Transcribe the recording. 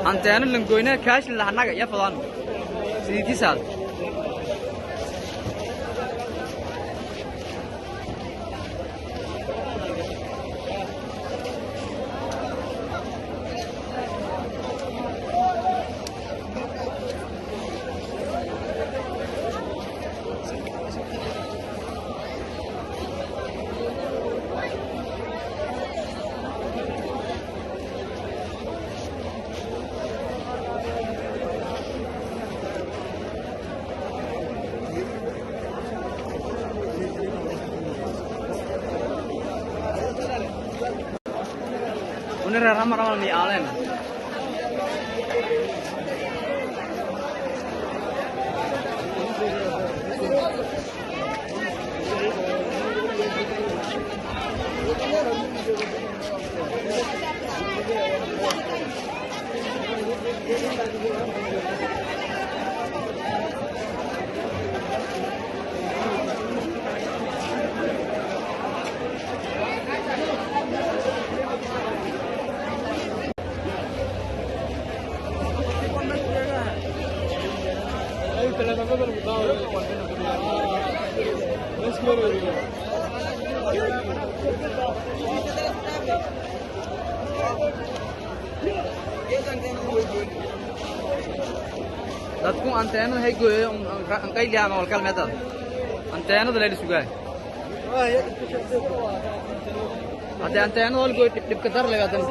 Antena lenggoyna cash lahanaga ya falan. Sidii sal. Udah ramai-ramai nih alen. Dadku antena hay goy ang kay liya ang walkal method. Antena dala di sugay. Ate antena wal goy tip tip kadar lagatan.